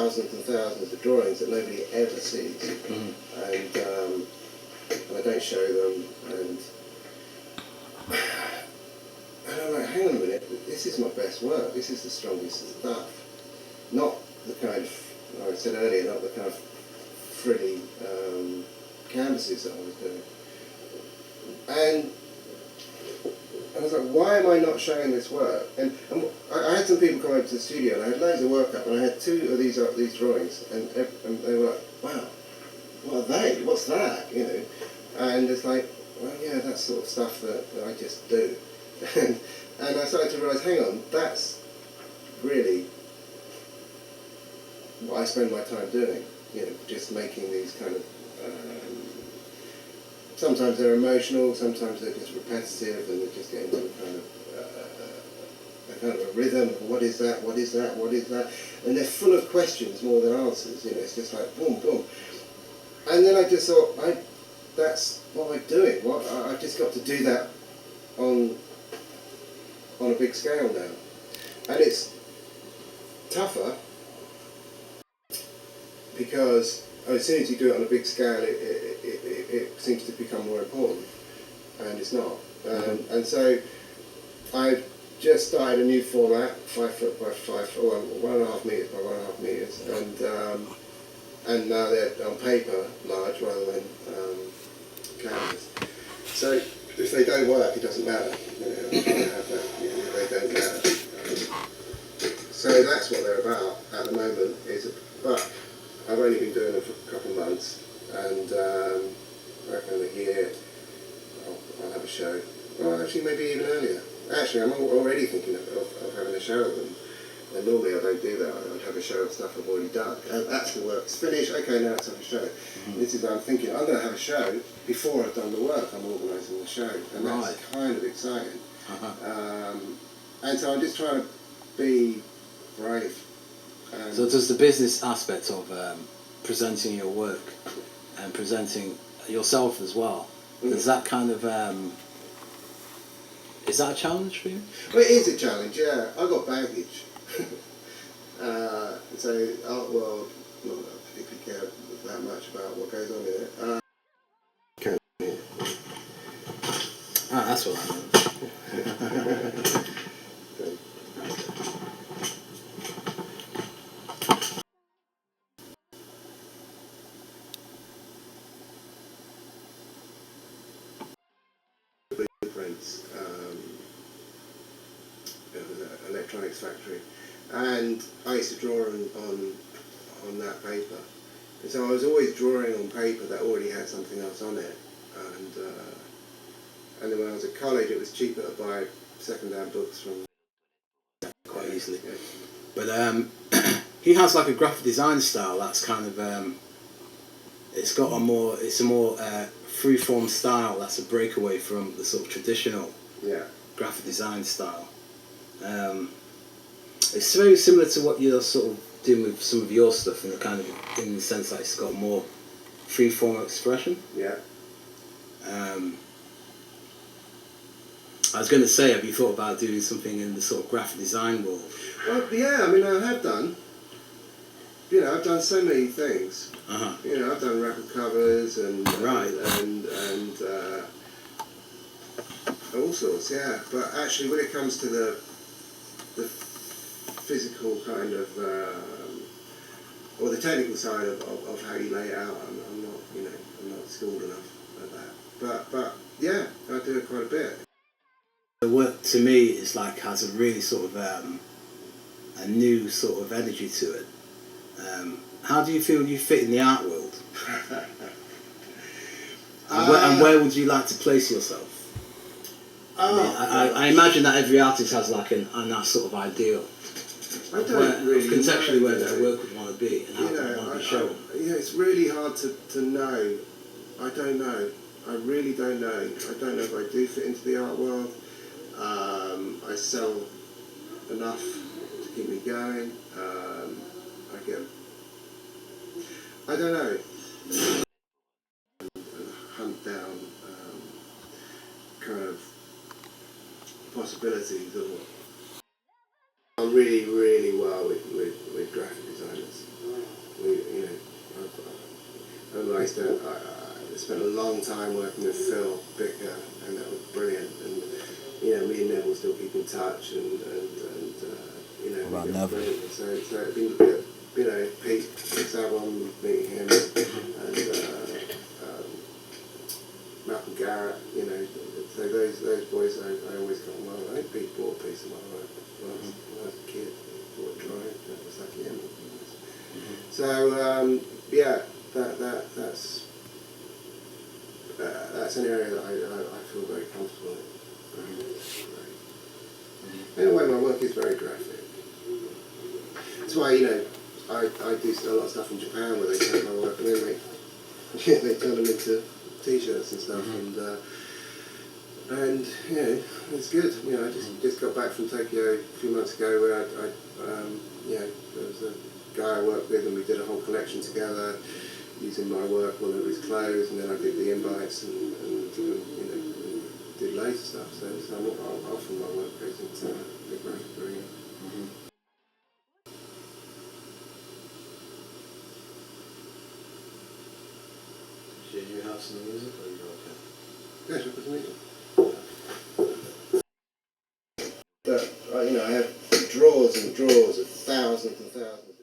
thousands and thousands of drawings that nobody ever sees, and I don't show them, and I'm like, hang on a minute, this is my best work, this is the strongest stuff, not the kind of, like I said earlier, not the kind of frilly canvases that I was doing. And I was like, why am I not showing this work? And I had some people come over to the studio, and I had loads of work up, and I had 2 of these drawings, and they were like, wow, what are they? What's that? You know? And it's like, well, yeah, that's sort of stuff that I just do. And I started to realise, hang on, that's really what I spend my time doing. You know, just making these kind of. Sometimes they're emotional, sometimes they're just repetitive, and they just get into a kind of a rhythm of what is that, what is that, what is that, and they're full of questions more than answers. You know, it's just like boom, boom. And then I just thought, that's what I'm doing. I've just got to do that on a big scale now, and it's tougher because as soon as you do it on a big scale, it seems to become more important, and it's not. And so I've just started a new format, 5 foot by 5 foot, 1.5 metres by 1.5 metres, and now they're on paper large rather than canvas. So if they don't work, it doesn't matter. You know, they don't matter. So that's what they're about at the moment. But I've only been doing them for a couple of months, and I reckon in a year I'll have a show. Well, actually, maybe even earlier. Actually, I'm already thinking of having a show of them. And normally I don't do that. I'd have a show of stuff I've already done. That's the work's finished. Okay, now let's have a show. This is what I'm thinking. I'm going to have a show before I've done the work. I'm organising the show, and that's kind of exciting. And so I'm just trying to be brave. So does the business aspect of presenting your work and presenting yourself as well, is that kind of, is that a challenge for you? Well, it is a challenge, yeah. I've got baggage. So art world, not that I particularly care that much about what goes on in it. That's what I mean. Blueprints, it was an electronics factory, and I used to draw on that paper. And so I was always drawing on paper that already had something else on it. And then when I was at college, it was cheaper to buy second-hand books from quite easily. Yeah. But he has like a graphic design style that's kind of it's a more free-form style that's a breakaway from the sort of traditional graphic design style. It's very similar to what you're sort of doing with some of your stuff, in the sense that it's got more free-form expression. Yeah. I was going to say, have you thought about doing something in the sort of graphic design world? Well, yeah, I mean, I have done. You know, I've done so many things. You know, I've done record covers and all sorts, yeah. But actually, when it comes to the physical kind of, or the technical side of how you lay it out, I'm not, you know, I'm not skilled enough at that. But yeah, I do it quite a bit. The work to me is like has a really sort of a new sort of energy to it. How do you feel you fit in the art world? And where would you like to place yourself? I imagine that every artist has like that sort of ideal. I don't really conceptually know, where their work would want to be and how it would want to be shown. Yeah, it's really hard to know. I don't know. I really don't know. I don't know if I do fit into the art world. I sell enough to keep me going. I don't know. Hunt down kind of possibilities of I'm really well with graphic designers. I spent a long time working with Phil Bicker, and that was brilliant. And me and Neville still keep in touch, and What about Neville? brilliant. So it's been, Pete Savon, meeting him, and Malcolm Garrett, so those boys I always got on well. I think Pete bought a piece of my work when I was a kid. Bought a drawing, that was like him. So that's an area that I feel very comfortable in. In a way, my work is very graphic. That's why I do a lot of stuff in Japan where they take my work and then they turn them into T-shirts and stuff, and it's good. I just got back from Tokyo a few months ago where there was a guy I worked with and we did a whole collection together using my work on all of his clothes, and then I did the invites and did loads of stuff. So often my work goes into the graphic arena. Did you have some music or are you okay? Yeah, sure, put some music. But I have drawers and drawers of thousands and thousands